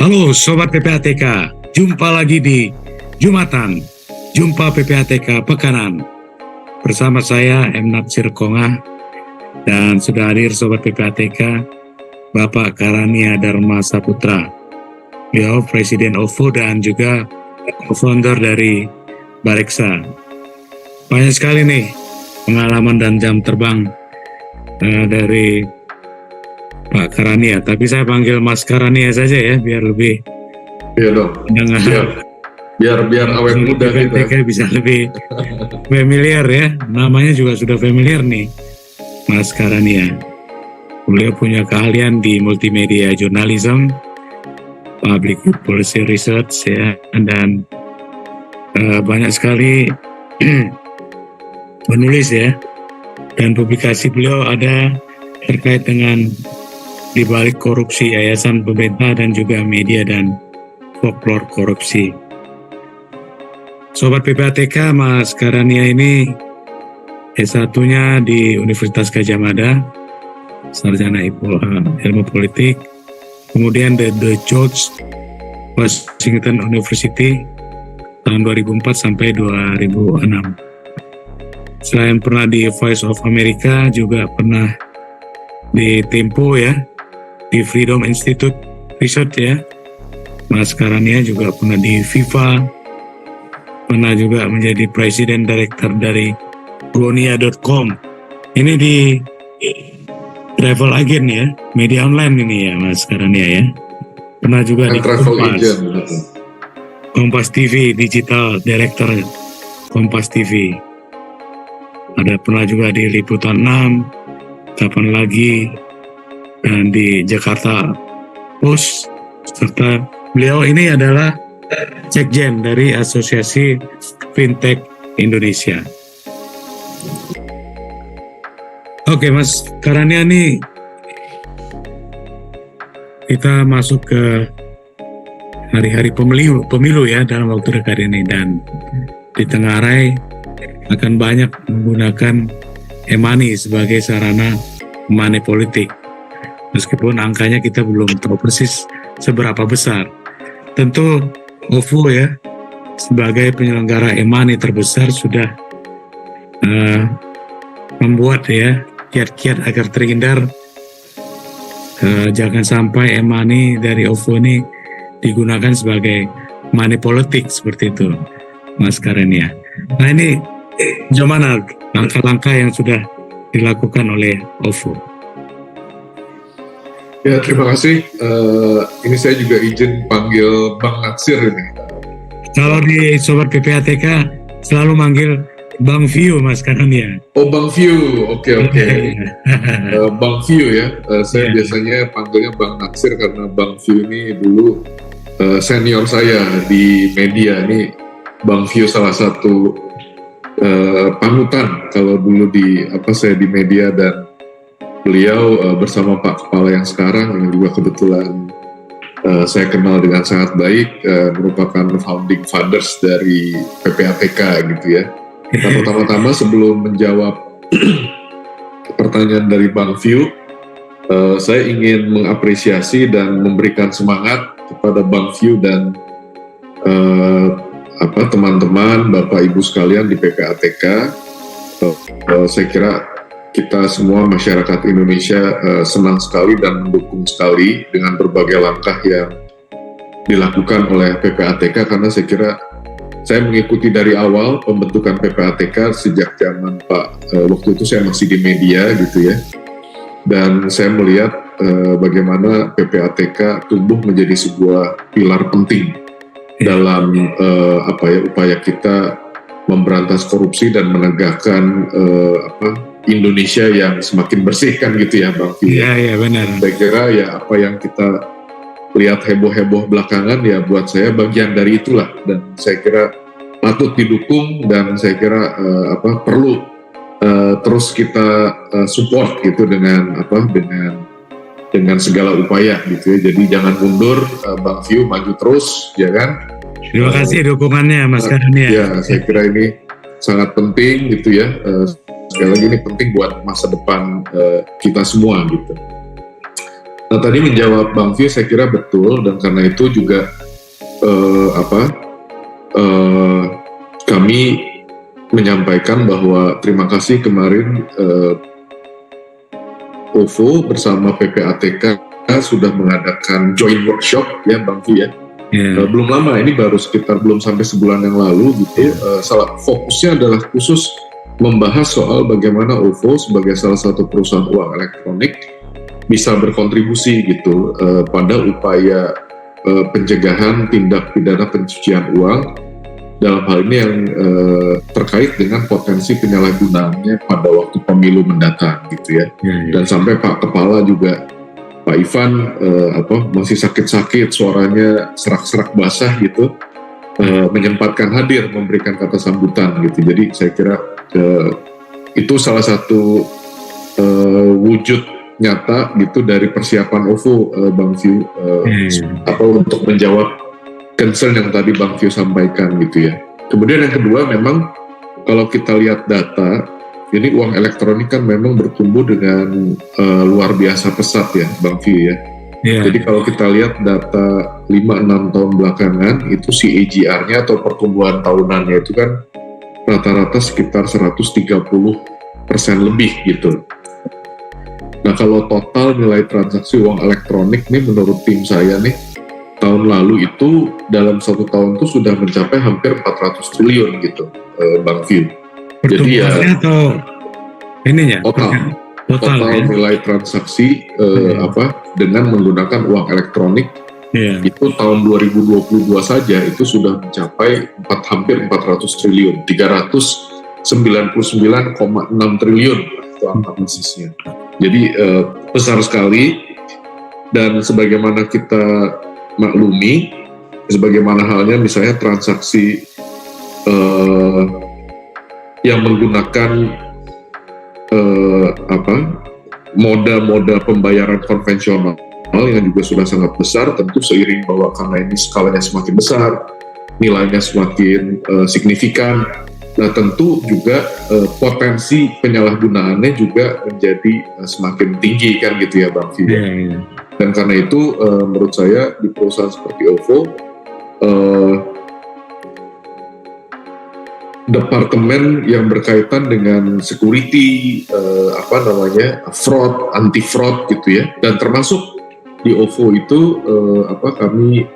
Halo Sobat PPATK, jumpa lagi di Jumatan, Jumpa PPATK Pekanan. Bersama saya M. Natsir Kongah dan sudah hadir Sobat PPATK, Bapak Karania Dharma Saputra. Beliau Presiden OVO dan juga co-founder dari Bareksa. Banyak sekali nih pengalaman dan jam terbang dari Pak Karania, tapi saya panggil Mas Karania saja ya, biar lebih dong. Biar awet muda kita bisa lebih familiar ya. Namanya juga sudah familiar nih, Mas Karania. Beliau punya keahlian di multimedia journalism, public policy research ya, dan banyak sekali menulis ya. Dan publikasi beliau ada terkait dengan di balik korupsi yayasan pemerintah dan juga media dan folklore korupsi. Sobat PPATK, Mas Karania ini S1-nya di Universitas Gadjah Mada, sarjana ilmu politik, kemudian The George Washington University tahun 2004 sampai 2006. Selain pernah di Voice of America, juga pernah di Tempo ya, di Freedom Institute Research ya. Mas Karania juga pernah di FIFA, pernah juga menjadi Presiden Director dari Gonia.com. Ini di travel agent ya, media online ini ya Mas Karania ya. Pernah juga di Kompas TV, Digital Director Kompas TV. Ada pernah juga di Liputan 6, kapan lagi, dan di Jakarta Post, serta beliau ini adalah Sekjen dari Asosiasi Fintech Indonesia. Oke Mas Karania, nih kita masuk ke hari-hari pemilu ya dalam waktu dekat ini, dan di Tenggarai akan banyak menggunakan e-money sebagai sarana money politik. Meskipun angkanya kita belum tahu persis seberapa besar. Tentu OVO ya, sebagai penyelenggara e-money terbesar sudah membuat ya kiat-kiat agar terhindar jangan sampai e-money dari OVO ini digunakan sebagai money politik seperti itu, Mas Karania. Nah ini gimana langkah-langkah yang sudah dilakukan oleh OVO? Ya, terima kasih. Ini saya juga izin panggil Bang Natsir ini. Kalau di Sobat PPATK selalu manggil Bang View, Mas Karania. Oh, Bang View, oke. Bang View ya. Saya biasanya panggilnya Bang Natsir karena Bang View ini dulu senior saya di media. Ini Bang View salah satu panutan kalau dulu saya di media, dan beliau bersama Pak Kepala yang sekarang yang juga kebetulan saya kenal dengan sangat baik, merupakan founding fathers dari PPATK gitu ya. Nah, pertama-tama sebelum menjawab pertanyaan dari Bang View, saya ingin mengapresiasi dan memberikan semangat kepada Bang View dan teman-teman, Bapak Ibu sekalian di PPATK. Saya kira kita semua masyarakat Indonesia senang sekali dan mendukung sekali dengan berbagai langkah yang dilakukan oleh PPATK, karena saya kira saya mengikuti dari awal pembentukan PPATK sejak zaman Pak, waktu itu saya masih di media gitu ya, dan saya melihat bagaimana PPATK tumbuh menjadi sebuah pilar penting dalam upaya kita memberantas korupsi dan menegakkan Indonesia yang semakin bersih kan gitu ya Bang View. Iya benar. Saya kira ya apa yang kita lihat heboh-heboh belakangan ya buat saya bagian dari itulah, dan saya kira patut didukung, dan saya kira perlu terus kita support gitu dengan segala upaya gitu ya. Jadi jangan mundur, Bang View, maju terus ya kan. Terima kasih dukungannya Mas Karania. Ya, saya kira ini sangat penting gitu ya. Sekali lagi ini penting buat masa depan kita semua gitu. Nah, tadi menjawab Bang View saya kira betul, dan karena itu juga kami menyampaikan bahwa terima kasih kemarin OVO bersama PPATK sudah mengadakan joint workshop ya Bang View ya. Belum lama, ini baru sekitar belum sampai sebulan yang lalu gitu. Fokusnya adalah khusus membahas soal bagaimana OVO sebagai salah satu perusahaan uang elektronik bisa berkontribusi gitu pada upaya pencegahan tindak pidana pencucian uang, dalam hal ini yang terkait dengan potensi penyalahgunaannya pada waktu pemilu mendatang gitu ya. Dan sampai Pak Kepala juga, Pak Ivan masih sakit-sakit, suaranya serak-serak basah gitu, menyempatkan hadir memberikan kata sambutan gitu. Jadi saya kira itu salah satu wujud nyata gitu dari persiapan OVO, Bang View, untuk menjawab concern yang tadi Bang View sampaikan gitu ya. Kemudian yang kedua, memang kalau kita lihat data, ini uang elektronik kan memang bertumbuh dengan luar biasa pesat ya Bang View ya. Jadi kalau kita lihat data 5-6 tahun belakangan, itu CAGR-nya atau pertumbuhan tahunannya itu kan rata-rata sekitar 130% lebih gitu. Nah, kalau total nilai transaksi uang elektronik nih menurut tim saya nih, tahun lalu itu dalam 1 tahun itu sudah mencapai hampir 400 triliun gitu, Bang View. Jadi ya atau ininya total ya? Nilai transaksi dengan menggunakan uang elektronik itu tahun 2022 saja itu sudah mencapai hampir 400 triliun, 399,6 triliun itu angka persisnya. Jadi besar sekali, dan sebagaimana kita maklumi, sebagaimana halnya misalnya transaksi yang menggunakan moda pembayaran konvensional yang juga sudah sangat besar, tentu seiring bahwa karena ini skalanya semakin besar, nilainya semakin signifikan. Nah, tentu juga potensi penyalahgunaannya juga menjadi semakin tinggi kan gitu ya Bang View. Dan karena itu menurut saya di perusahaan seperti OVO, departemen yang berkaitan dengan security, fraud, anti fraud gitu ya, dan termasuk di OVO itu kami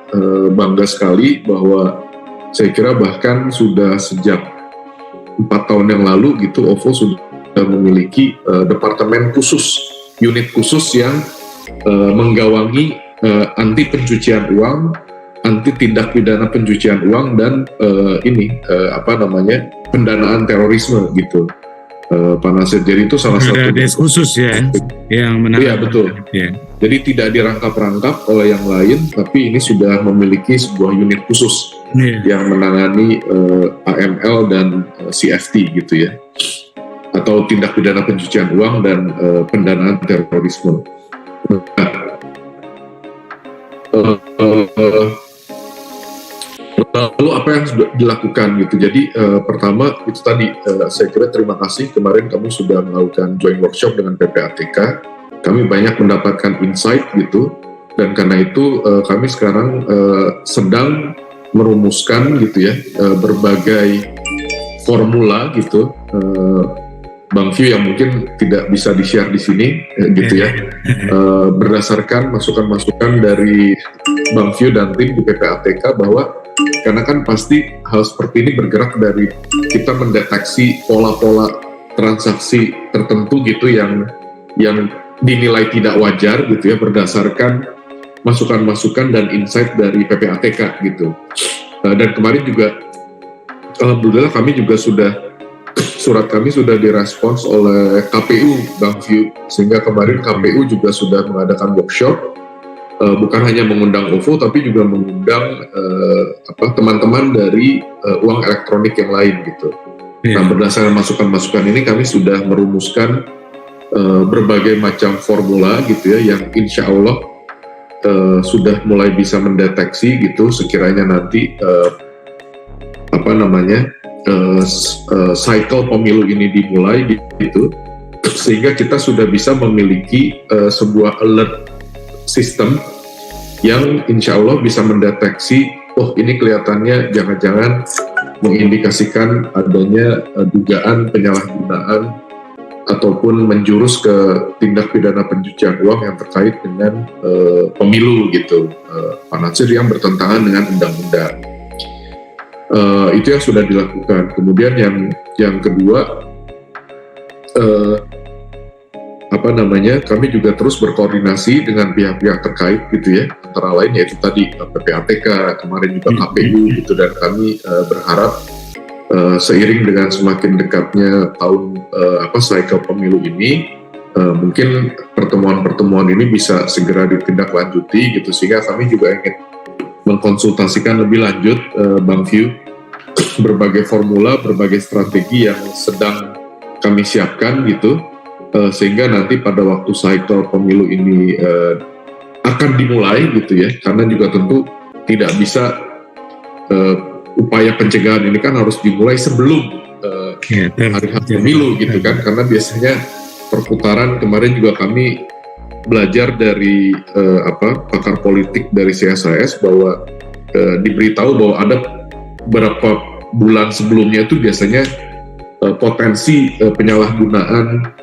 bangga sekali bahwa saya kira bahkan sudah sejak 4 tahun yang lalu gitu, OVO sudah memiliki departemen khusus, unit khusus yang menggawangi anti pencucian uang, anti tindak pidana pencucian uang, dan pendanaan terorisme gitu, Pak Nasir. Jadi itu salah satu des khusus ya yang menangani. Iya betul. Jadi tidak dirangkap-rangkap oleh yang lain, tapi ini sudah memiliki sebuah unit khusus yang menangani AML dan CFT gitu ya, atau tindak pidana pencucian uang dan pendanaan terorisme. Lalu apa yang sudah dilakukan gitu? Jadi pertama itu tadi saya kira terima kasih kemarin kamu sudah melakukan joint workshop dengan PPATK. Kami banyak mendapatkan insight gitu, dan karena itu kami sekarang sedang merumuskan gitu ya berbagai formula gitu, Bang View, yang mungkin tidak bisa di-share di sini gitu ya, berdasarkan masukan-masukan dari Bang View dan tim di PPATK, bahwa karena kan pasti hal seperti ini bergerak dari kita mendeteksi pola-pola transaksi tertentu gitu yang dinilai tidak wajar gitu ya, berdasarkan masukan-masukan dan insight dari PPATK gitu. Dan kemarin juga alhamdulillah surat kami sudah direspons oleh KPU, Bang View, sehingga kemarin KPU juga sudah mengadakan workshop, bukan hanya mengundang OVO tapi juga mengundang teman-teman dari uang elektronik yang lain gitu. Nah, berdasarkan masukan-masukan ini kami sudah merumuskan berbagai macam formula gitu ya, yang insya Allah sudah mulai bisa mendeteksi gitu sekiranya nanti cycle pemilu ini dimulai gitu, sehingga kita sudah bisa memiliki sebuah alert sistem yang insya Allah bisa mendeteksi, oh ini kelihatannya jangan-jangan mengindikasikan adanya dugaan penyalahgunaan ataupun menjurus ke tindak pidana pencucian uang yang terkait dengan pemilu gitu, Pak Natsir, yang bertentangan dengan undang-undang. Itu yang sudah dilakukan. Kemudian yang kedua, kami juga terus berkoordinasi dengan pihak-pihak terkait gitu ya, antara lain yaitu tadi PPATK, kemarin juga KPU gitu, dan kami berharap seiring dengan semakin dekatnya tahun cycle pemilu ini, mungkin pertemuan-pertemuan ini bisa segera ditindaklanjuti gitu, sehingga kami juga ingin mengkonsultasikan lebih lanjut, Bang View, berbagai formula, berbagai strategi yang sedang kami siapkan gitu, sehingga nanti pada waktu cycle pemilu ini akan dimulai gitu ya, karena juga tentu tidak bisa upaya pencegahan ini kan harus dimulai sebelum hari pemilu gitu kan, karena biasanya perputaran kemarin juga kami belajar dari pakar politik dari CSIS bahwa diberitahu bahwa ada beberapa bulan sebelumnya itu biasanya potensi penyalahgunaan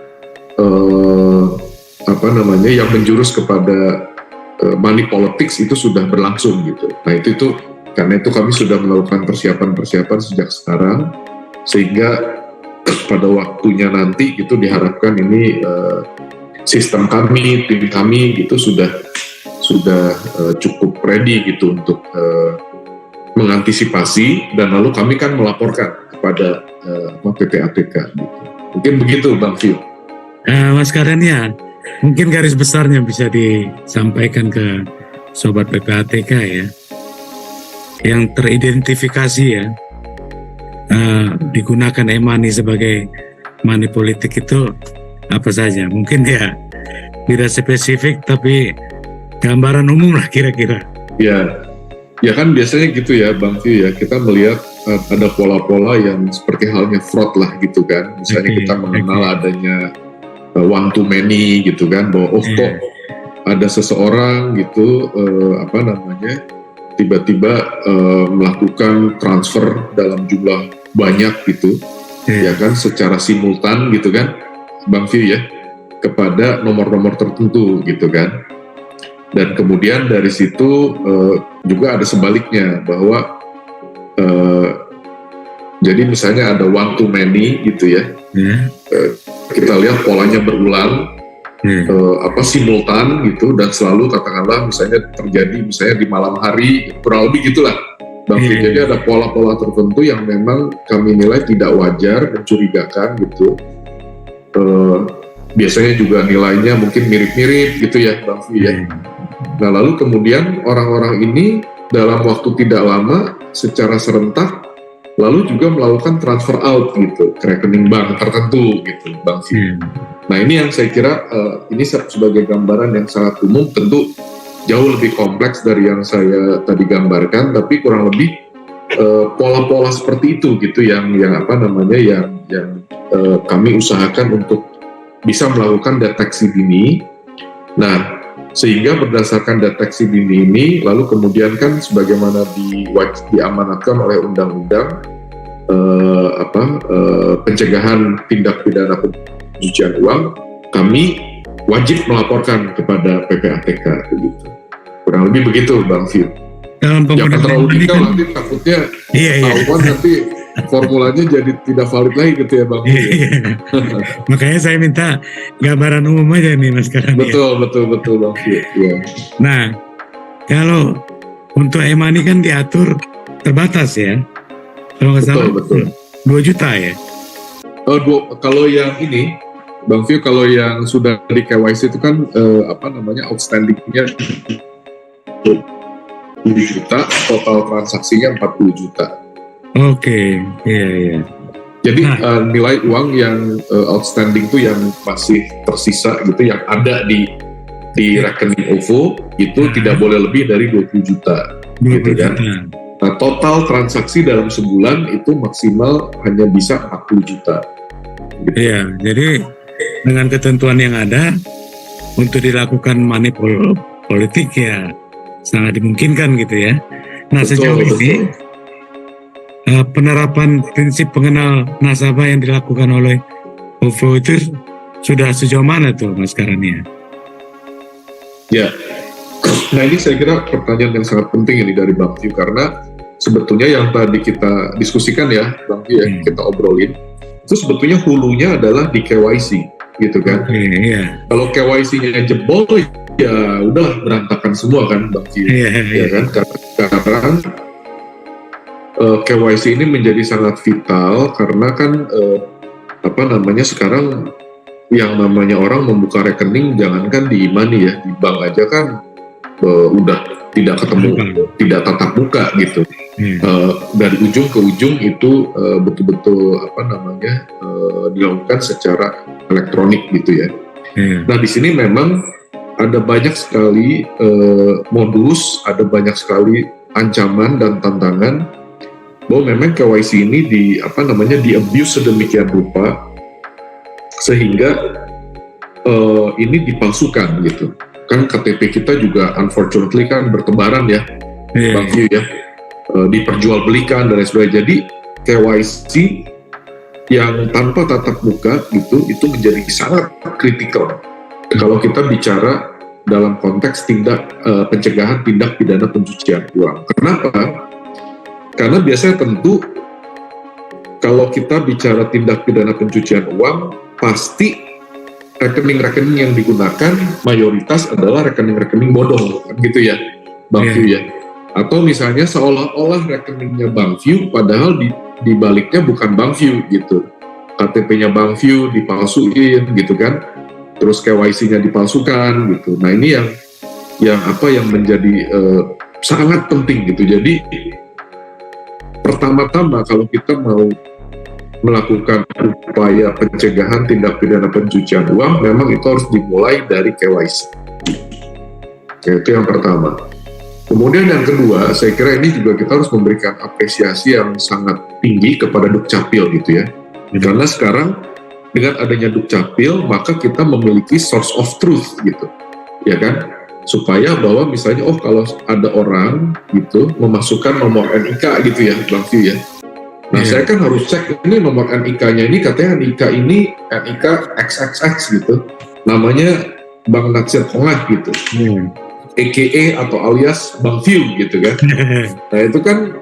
yang menjurus kepada money politics itu sudah berlangsung gitu. Nah itu karena itu kami sudah melakukan persiapan sejak sekarang, sehingga pada waktunya nanti itu diharapkan ini sistem kami, tim kami gitu sudah cukup ready gitu untuk mengantisipasi, dan lalu kami kan melaporkan kepada PPATK gitu. Mungkin begitu Bang Vio. Mas Karania, mungkin garis besarnya bisa disampaikan ke Sobat PPATK ya, yang teridentifikasi ya, digunakan e-money sebagai money politik itu apa saja? Mungkin ya tidak spesifik, tapi gambaran umum lah kira-kira. Ya kan biasanya gitu ya Bang Vio ya, kita melihat ada pola-pola yang seperti halnya fraud lah gitu kan. Misalnya kita mengenal adanya one to many gitu kan, bahwa kok ada seseorang gitu tiba-tiba melakukan transfer dalam jumlah banyak gitu, ya kan, secara simultan gitu kan Bang Vio ya, kepada nomor-nomor tertentu gitu kan. Dan kemudian dari situ juga ada sebaliknya, bahwa jadi misalnya ada one to many gitu ya, kita lihat polanya berulang, simultan gitu, dan selalu katakanlah misalnya terjadi misalnya di malam hari, kurang lebih gitulah Bang. Jadi ada pola-pola tertentu yang memang kami nilai tidak wajar, mencurigakan gitu. Biasanya juga nilainya mungkin mirip-mirip gitu ya Bang ya. Nah lalu kemudian orang-orang ini dalam waktu tidak lama secara serentak lalu juga melakukan transfer out gitu ke rekening bank tertentu gitu Bang Vio. Nah ini yang saya kira ini sebagai gambaran yang sangat umum, tentu jauh lebih kompleks dari yang saya tadi gambarkan, tapi kurang lebih pola-pola seperti itu gitu yang kami usahakan untuk bisa melakukan deteksi dini. Nah sehingga berdasarkan deteksi dini ini lalu kemudian kan sebagaimana diamanatkan oleh undang-undang pencegahan tindak pidana pencucian uang, kami wajib melaporkan kepada PPATK begitu. Kurang lebih begitu Bang Vio. Jangan terlalu detail nanti takutnya tahuan nanti formulanya jadi tidak valid lagi gitu ya Bang Vio. Makanya saya minta gambaran umum aja nih Mas Karania. Betul Bang Vio. Ya. Nah, kalau untuk e-money kan diatur terbatas ya. Kalau nggak salah, betul. 2 juta ya? Kalau yang ini, Bang Vio, kalau yang sudah di KYC itu kan outstandingnya 7 juta, total transaksinya 40 juta. Oke, iya. Jadi nilai uang yang outstanding itu yang masih tersisa gitu, yang ada di rekening OVO itu tidak boleh lebih dari 20 juta. 20 gitu juta. Kan? Nah, total transaksi dalam sebulan itu maksimal hanya bisa 40 juta. Gitu. Iya, jadi dengan ketentuan yang ada untuk dilakukan money politik ya sangat dimungkinkan gitu ya. Nah, Betul, sejauh ini betul. penerapan prinsip pengenal nasabah yang dilakukan oleh OVO itu sudah sejauh mana tuh Mas Karania? Ya, nah ini saya kira pertanyaan yang sangat penting ini dari Bang View, karena sebetulnya yang tadi kita diskusikan ya, Bang View, ya, kita obrolin, itu sebetulnya hulunya adalah di KYC, gitu kan. Iya. Kalau KYC-nya jebol, ya udah berantakan semua kan, Bang View. Ya kan, karena sekarang KYC ini menjadi sangat vital, karena kan sekarang yang namanya orang membuka rekening, jangankan di e-money ya, di bank aja kan udah tidak ketemu, tidak tatap muka gitu. Dari ujung ke ujung itu betul-betul dilakukan secara elektronik gitu ya. Nah di sini memang ada banyak sekali modus, ada banyak sekali ancaman dan tantangan bahwa memang KYC ini di abuse sedemikian rupa sehingga ini dipalsukan gitu. Kan KTP kita juga unfortunately kan bertebaran ya, Bang View ya, diperjualbelikan dan lain sebagainya. Jadi KYC yang tanpa tatap muka gitu, itu menjadi sangat kritikal kalau kita bicara dalam konteks pencegahan tindak pidana pencucian uang. Kenapa? Karena biasanya tentu kalau kita bicara tindak pidana pencucian uang, pasti rekening-rekening yang digunakan mayoritas adalah rekening-rekening bodong, kan gitu ya, Bang View ya. Atau misalnya seolah-olah rekeningnya Bang View, padahal di baliknya bukan Bang View gitu. KTP-nya Bang View dipalsuin gitu kan, terus KYC-nya dipalsukan gitu. Nah ini yang menjadi sangat penting gitu. Jadi pertama-tama kalau kita mau melakukan upaya pencegahan tindak pidana pencucian uang, memang itu harus dimulai dari KYC. Itu yang pertama. Kemudian yang kedua, saya kira ini juga kita harus memberikan apresiasi yang sangat tinggi kepada Dukcapil gitu ya. Karena sekarang dengan adanya Dukcapil, maka kita memiliki source of truth gitu, ya kan? Supaya bahwa misalnya, kalau ada orang gitu memasukkan nomor NIK gitu ya, Bang View ya. Nah, saya kan harus cek ini nomor NIK-nya ini, katanya NIK ini NIK XXX gitu. Namanya Bang Natsir Kongah gitu. AKA atau alias Bang View gitu kan. Nah, itu kan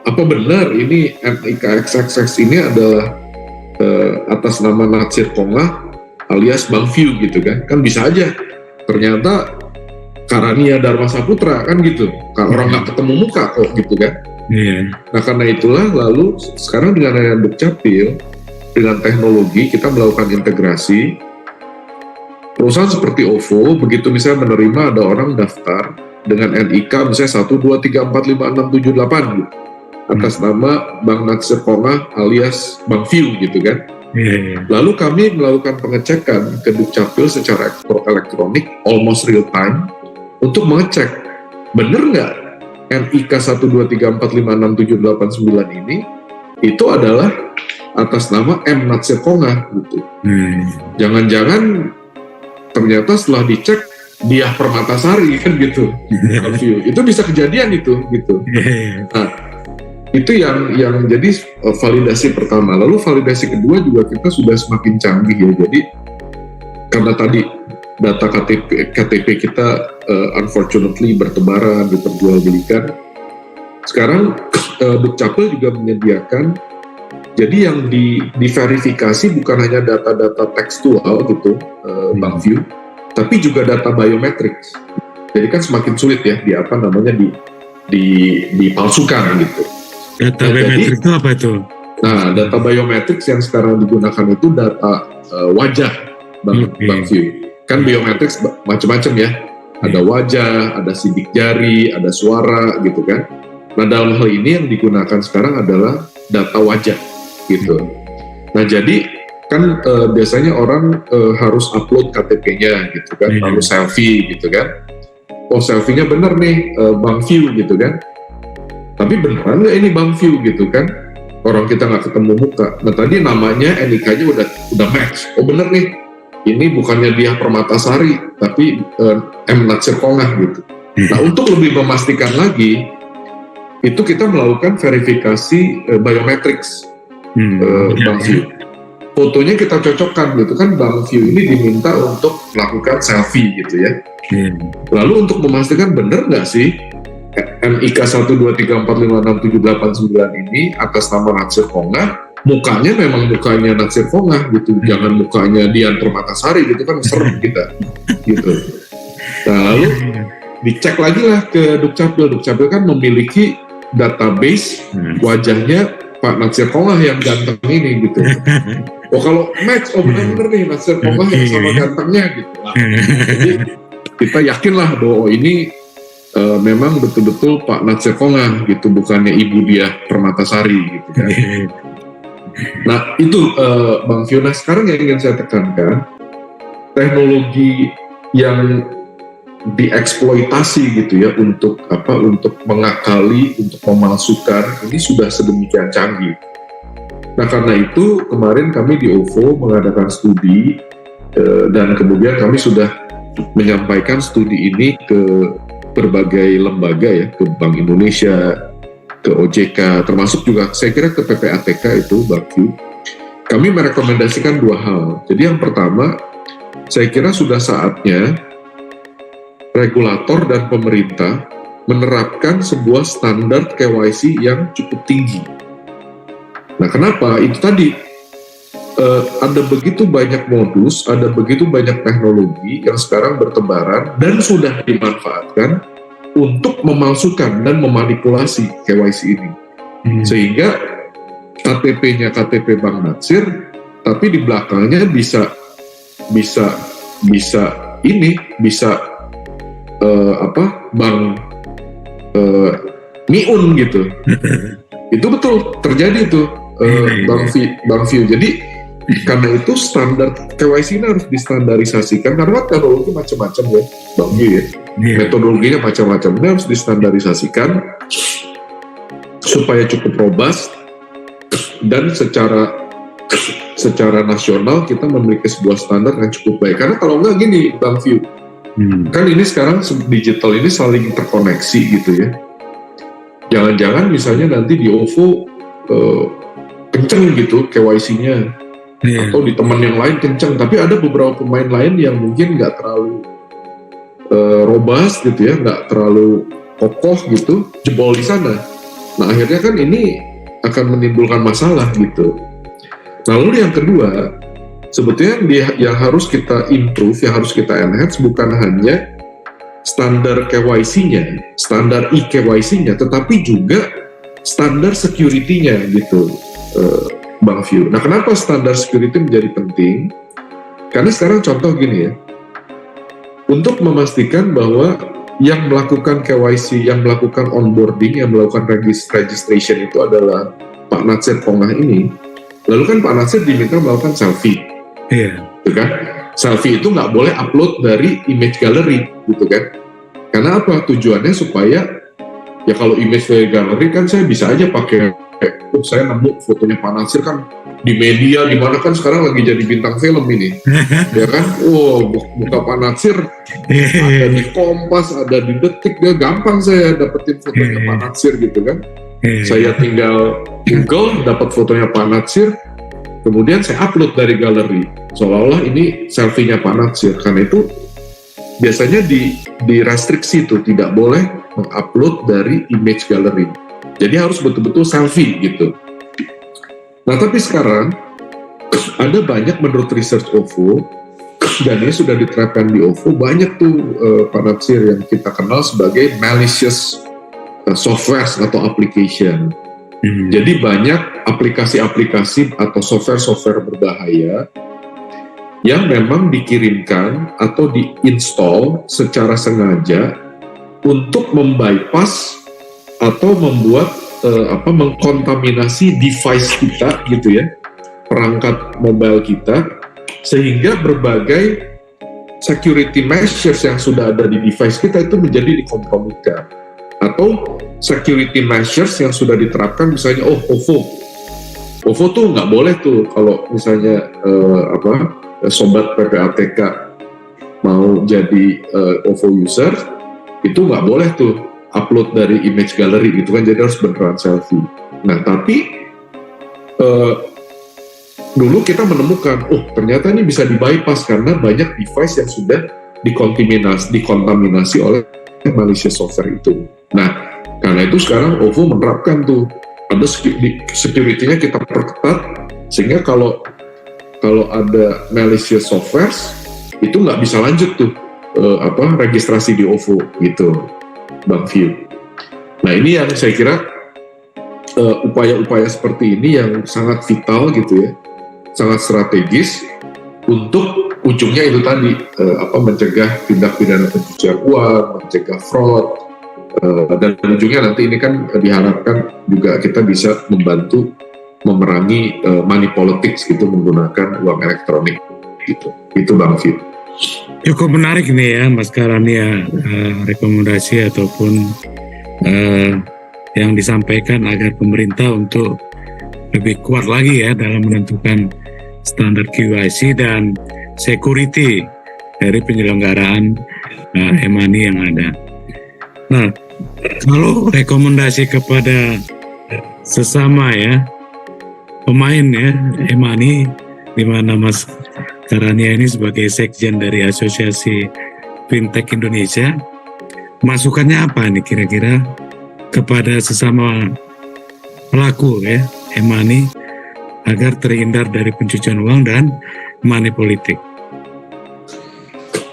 apa benar ini NIK XXX ini adalah atas nama Natsir Kongah alias Bang View gitu kan. Kan bisa aja ternyata Karania Dharma Saputra kan gitu. Orang nggak ketemu muka kok gitu kan. Nah karena itulah lalu sekarang dengan adanya Dukcapil, dengan teknologi kita melakukan integrasi. Perusahaan seperti OVO begitu misalnya menerima ada orang daftar dengan NIK misalnya 123456778 gitu, atas nama Bang Natsir Kongah alias Bang View gitu kan. Lalu kami melakukan pengecekan ke Dukcapil secara elektronik almost real time untuk mengecek bener nggak NIK 123456789 ini itu adalah atas nama M. Natsir Kongah gitu. Jangan-jangan ternyata setelah dicek dia Permatasari kan gitu. Itu bisa kejadian itu gitu. Nah, itu yang jadi validasi pertama. Lalu validasi kedua juga kita sudah semakin canggih ya. Jadi karena tadi data KTP kita unfortunately bertebaran, diperjualbelikan. Sekarang Dukcapil juga menyediakan, jadi yang diverifikasi bukan hanya data-data tekstual gitu, Bang View, tapi juga data biometrik. Jadi kan semakin sulit ya dipalsukan gitu. Data biometrik itu apa itu? Nah, data biometrik yang sekarang digunakan itu data wajah, Bang View. Kan biometrik macam-macam ya, ada wajah, ada sidik jari, ada suara gitu kan. Nah dalam hal ini yang digunakan sekarang adalah data wajah gitu. Nah jadi kan biasanya orang harus upload KTP-nya gitu kan, lalu selfie gitu kan. Oh selfie-nya bener nih Bang View gitu kan. Tapi beneran nggak ini Bang View gitu kan? Orang kita nggak ketemu muka. Nah tadi namanya NIK-nya udah match. Oh bener nih ini bukannya Diah Permatasari, tapi M. Natsir Qongah gitu. Nah, untuk lebih memastikan lagi, itu kita melakukan verifikasi biometrics, Bang View. Fotonya kita cocokkan gitu kan, Bang View ini diminta untuk melakukan selfie gitu ya. Lalu untuk memastikan benar nggak sih NIK 123456789 ini atas nama Natsir Qongah, mukanya memang mukanya Natsir Qongah gitu, jangan mukanya Dian Permatasari gitu kan, serem kita gitu. Nah, lalu dicek lagi lah ke Dukcapil. Dukcapil kan memiliki database wajahnya Pak Natsir Qongah yang ganteng ini gitu. Oh kalau match, oh benar-benar nih Natsir Qongah yang sama gantengnya gitu. Nah, jadi kita yakinlah bahwa ini memang betul-betul Pak Natsir Qongah gitu, bukannya Ibu Diah Permatasari gitu kan. Nah itu Bang View. Nah sekarang yang ingin saya tekankan, teknologi yang dieksploitasi gitu ya untuk mengakali, untuk memalsukan ini sudah sedemikian canggih. Nah karena itu kemarin kami di OVO mengadakan studi dan kemudian kami sudah menyampaikan studi ini ke berbagai lembaga ya, ke Bank Indonesia, ke OJK, termasuk juga saya kira ke PPATK itu, Bang View. Kami merekomendasikan dua hal. Jadi yang pertama, saya kira sudah saatnya regulator dan pemerintah menerapkan sebuah standar KYC yang cukup tinggi. Nah kenapa? Itu tadi, ada begitu banyak modus, ada begitu banyak teknologi yang sekarang bertebaran dan sudah dimanfaatkan untuk memalsukan dan memanipulasi KYC ini. Sehingga KTP-nya KTP Bang Natsir, tapi di belakangnya bisa Bang Miun gitu. Itu betul terjadi tuh, Bang View. Jadi karena itu standar KYC ini harus distandarisasikan, karena teknologi macam-macam ya, Bang View ya. Metodologinya macam-macam, ini harus distandarisasikan supaya cukup robust dan secara nasional kita memiliki sebuah standar yang cukup baik. Karena kalau nggak gini, Bang View, kan ini sekarang digital ini saling terkoneksi gitu ya. Jangan-jangan misalnya nanti di OVO kenceng gitu KYC-nya, atau di teman yang lain kenceng, tapi ada beberapa pemain lain yang mungkin nggak terlalu robust gitu ya, nggak terlalu kokoh gitu, jebol di sana. Nah akhirnya kan ini akan menimbulkan masalah gitu. Nah lalu yang kedua, sebetulnya yang harus kita improve, yang harus kita enhance bukan hanya standar KYC-nya, standar e-KYC-nya, tetapi juga standar security-nya gitu, Bang View. Nah kenapa standar security menjadi penting? Karena sekarang contoh gini ya, untuk memastikan bahwa yang melakukan KYC, yang melakukan onboarding, yang melakukan registration itu adalah Pak Natsir Qongah ini, lalu kan Pak Natsir diminta melakukan selfie. Gitu kan? Selfie itu nggak boleh upload dari image gallery gitu kan? Karena apa? Tujuannya supaya ya kalau image dari gallery kan saya bisa aja pakai, saya nemu fotonya Pak Natsir kan di media, di mana kan sekarang lagi jadi bintang film ini, ya kan? Buka Pak Natsir ada di Kompas, ada di Detik, dia gampang saya dapetin fotonya Pak Natsir gitu kan? Saya tinggal Google dapat fotonya Pak Natsir, kemudian saya upload dari galeri, seolah-olah ini selfie-nya Pak Natsir. Karena itu biasanya direstriksi tuh, tidak boleh mengupload dari image gallery. Jadi harus betul-betul selfie gitu. Nah tapi sekarang ada banyak menurut research OVO, dan ini sudah diterapkan di OVO, banyak tuh Pak Natsir yang kita kenal sebagai malicious software atau application. Jadi banyak aplikasi-aplikasi atau software-software berbahaya yang memang dikirimkan atau diinstal secara sengaja untuk membypass atau membuat mengkontaminasi device kita gitu ya, perangkat mobile kita, sehingga berbagai security measures yang sudah ada di device kita itu menjadi dikompromikan. Atau security measures yang sudah diterapkan, misalnya OVO tuh nggak boleh tuh kalau misalnya sobat PPATK mau jadi OVO user, itu nggak boleh tuh upload dari image gallery gitu kan, jadi harus beneran selfie. Nah tapi dulu kita menemukan, ternyata ini bisa di bypass karena banyak device yang sudah dikontaminasi oleh malicious software itu. Nah karena itu sekarang OVO menerapkan tuh, ada security-nya kita perketat, sehingga kalau ada malicious software itu nggak bisa lanjut tuh registrasi di OVO gitu, Bang View. Nah ini yang saya kira upaya-upaya seperti ini yang sangat vital gitu ya, sangat strategis untuk ujungnya itu tadi mencegah tindak pidana pencucian uang, mencegah fraud, dan ujungnya nanti ini kan diharapkan juga kita bisa membantu memerangi money politics gitu menggunakan uang elektronik gitu. Itu Bang View. Cukup menarik nih ya Mas Karania, rekomendasi ataupun yang disampaikan agar pemerintah untuk lebih kuat lagi ya dalam menentukan standar KYC dan security dari penyelenggaraan e-money yang ada. Nah, kalau rekomendasi kepada sesama ya pemain ya e-money, di mana Mas Karania ini sebagai sekjen dari Asosiasi Fintech Indonesia, masukannya apa nih kira-kira kepada sesama pelaku ya e-money agar terhindar dari pencucian uang dan money politik?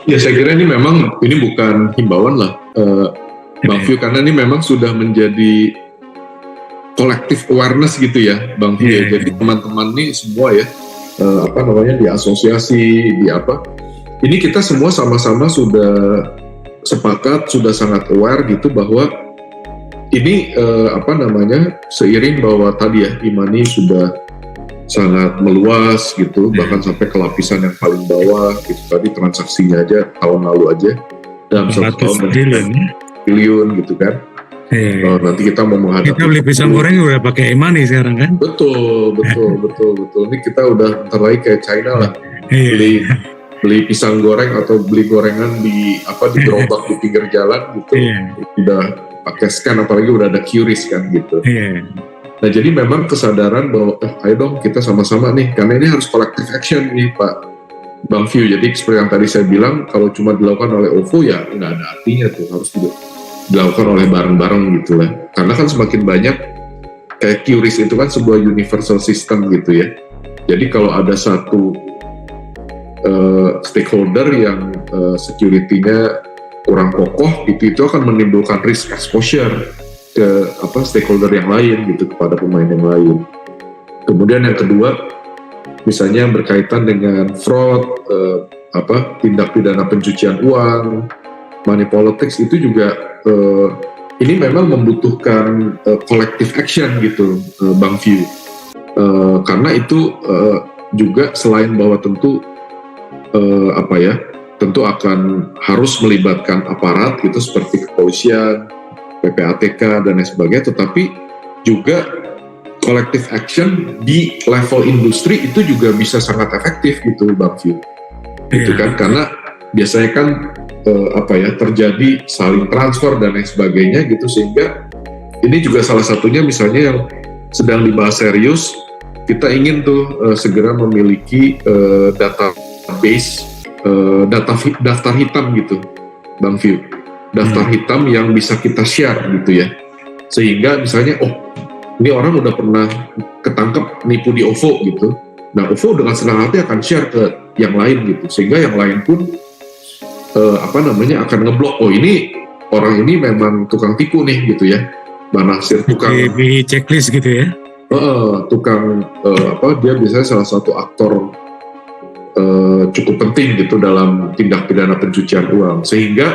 Ya saya kira ini memang bukan himbauan lah Bang View, karena ini memang sudah menjadi collective awareness gitu ya Bang View. Jadi teman-teman ini semua ya di asosiasi, ini kita semua sama-sama sudah sepakat, sudah sangat aware gitu bahwa ini seiring bahwa tadi ya e-money sudah sangat meluas gitu, bahkan sampai ke lapisan yang paling bawah gitu. Tadi transaksinya aja tahun lalu aja dalam 1 tahun triliun gitu kan. Nanti kita mau menghadapi, kita beli pisang goreng udah pakai e-money sekarang kan? Betul. Ini kita udah bentar lagi kayak China lah, beli pisang goreng atau beli gorengan di gerobak di pinggir jalan gitu, udah pakai scan, apalagi udah ada QRIS kan gitu. Nah jadi memang kesadaran bahwa ayo dong kita sama-sama nih, karena ini harus collective action nih Pak Bang View. Jadi seperti yang tadi saya bilang, kalau cuma dilakukan oleh OVO ya nggak ada artinya tuh, harus dilakukan oleh bareng-bareng gitu lah. Karena kan semakin banyak, kayak QRIS itu kan sebuah universal system gitu ya. Jadi kalau ada satu stakeholder yang security-nya kurang kokoh gitu, itu akan menimbulkan risk exposure ke stakeholder yang lain gitu, kepada pemain yang lain. Kemudian yang kedua, misalnya berkaitan dengan fraud, tindak pidana pencucian uang, money politics, itu juga ini memang membutuhkan collective action gitu Bang View, karena itu juga selain bahwa tentu tentu akan harus melibatkan aparat gitu seperti kepolisian, PPATK dan lain sebagainya, tetapi juga collective action di level industri itu juga bisa sangat efektif gitu Bang View. Gitu kan, karena biasanya kan terjadi saling transfer dan lain sebagainya gitu, sehingga ini juga salah satunya misalnya yang sedang dibahas serius, kita ingin tuh segera memiliki database, daftar hitam gitu Bang View, daftar hitam yang bisa kita share gitu ya, sehingga misalnya ini orang udah pernah ketangkep nipu di OVO gitu, nah OVO dengan senang hati akan share ke yang lain gitu, sehingga yang lain pun akan ngeblok, ini orang ini memang tukang tipu nih gitu ya, Nasir tukang di checklist gitu ya, tukang dia biasanya salah satu aktor cukup penting gitu dalam tindak pidana pencucian uang, sehingga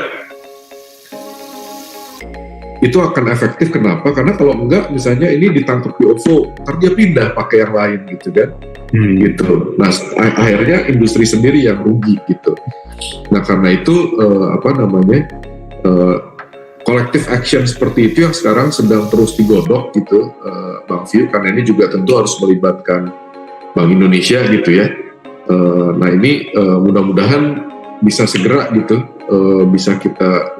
itu akan efektif. Kenapa? Karena kalau enggak misalnya ini ditangkap di OVO, ntar dia pindah pakai yang lain gitu kan, gitu. Nah akhirnya industri sendiri yang rugi gitu. Nah karena itu collective action seperti itu yang sekarang sedang terus digodok gitu Bang View, karena ini juga tentu harus melibatkan Bank Indonesia gitu ya, Nah ini mudah-mudahan bisa segera gitu, bisa kita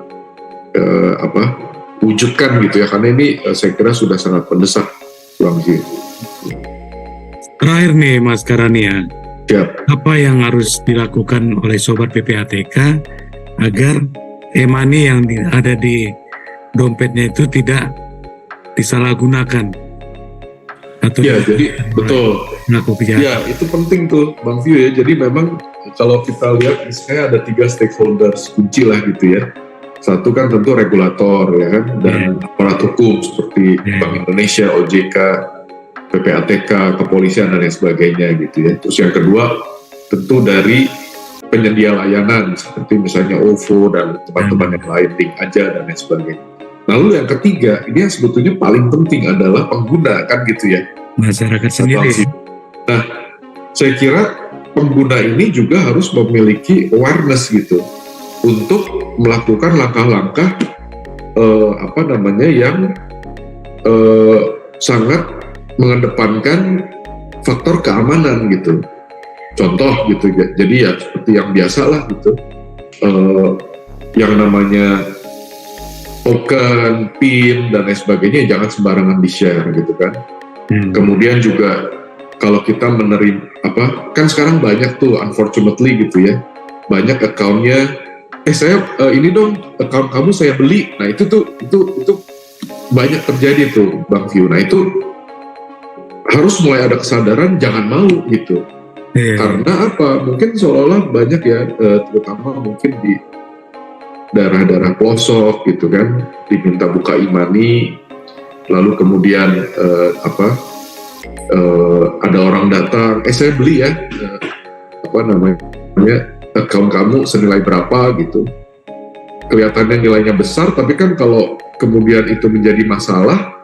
wujudkan gitu ya, karena ini saya kira sudah sangat mendesak, Bang Zee. Terakhir nih Mas Karania, Siap. apa yang harus dilakukan oleh Sobat PPATK agar e-money yang ada di dompetnya itu tidak disalahgunakan? Atau Ya, jadi betul. Ya, itu penting tuh Bang View ya. Jadi memang kalau kita lihat misalnya ada 3 stakeholders kunci lah gitu ya. Satu kan tentu regulator ya kan, dan aparat hukum seperti Bank Indonesia, OJK, PPATK, kepolisian dan lain sebagainya gitu ya. Terus yang kedua tentu dari penyedia layanan seperti misalnya OVO dan teman-teman yang lain, Link Aja dan lain sebagainya. Lalu yang ketiga, ini yang sebetulnya paling penting adalah pengguna kan gitu ya. Masyarakat sendiri. Nah, saya kira pengguna ini juga harus memiliki awareness gitu untuk melakukan langkah-langkah yang sangat mengedepankan faktor keamanan gitu. Contoh gitu ya. Jadi ya seperti yang biasa lah gitu. Yang namanya token, PIN dan lain sebagainya jangan sembarangan di-share gitu kan. Kemudian juga kalau kita menerima kan sekarang banyak tuh unfortunately gitu ya, banyak account-nya saya ini dong account kamu saya beli. Nah itu banyak terjadi tuh Bang View. Nah itu harus mulai ada kesadaran jangan mau gitu. Karena mungkin seolah-olah banyak ya, terutama mungkin di daerah-daerah pelosok gitu kan, diminta buka e-money, lalu kemudian ada orang datang, saya beli ya, account kamu senilai berapa gitu, kelihatannya nilainya besar, tapi kan kalau kemudian itu menjadi masalah,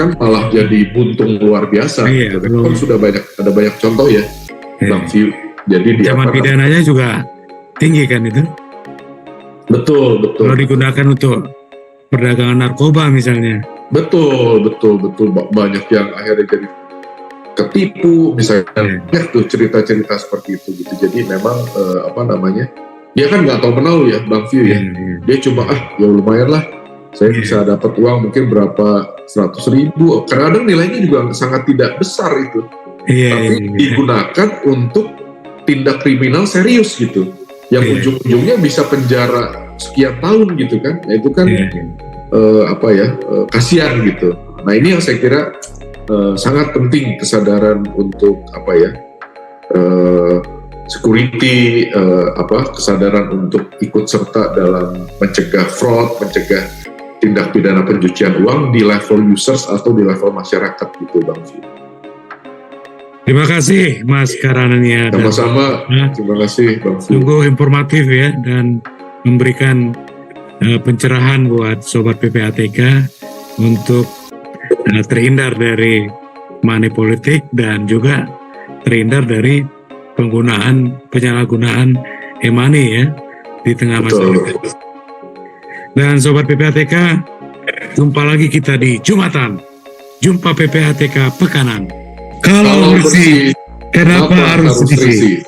kan malah jadi buntung luar biasa. Gitu kan sudah ada banyak contoh ya, Bang View. Jadi ancaman pidananya juga tinggi kan itu? Betul. Kalau digunakan untuk perdagangan narkoba misalnya. Betul. Banyak yang akhirnya jadi ketipu, misalnya banyak tuh cerita-cerita seperti itu gitu. Jadi memang dia kan nggak tahu menau ya Bang View ya. Dia cuma ya lumayan lah, saya bisa dapat uang mungkin berapa 100.000. Kadang-kadang nilainya juga sangat tidak besar itu. Tapi digunakan untuk tindak kriminal serius gitu, yang ujung-ujungnya bisa penjara sekian tahun gitu kan. Nah itu kan kasihan gitu. Nah ini yang saya kira sangat penting, kesadaran untuk security, kesadaran untuk ikut serta dalam mencegah fraud, mencegah tindak pidana pencucian uang di level users atau di level masyarakat gitu Bang View. Terima kasih Mas Karania. Sama-sama, terima kasih Bang View. Sungguh informatif ya, dan memberikan pencerahan buat Sobat PPATK untuk terhindar dari money politik dan juga terhindar dari penyalahgunaan e-money ya di tengah masyarakat. Dan Sobat PPATK, jumpa lagi kita di Jumatan. Jumpa PPATK Pekanan. Kalau bersih, kenapa harus bersih?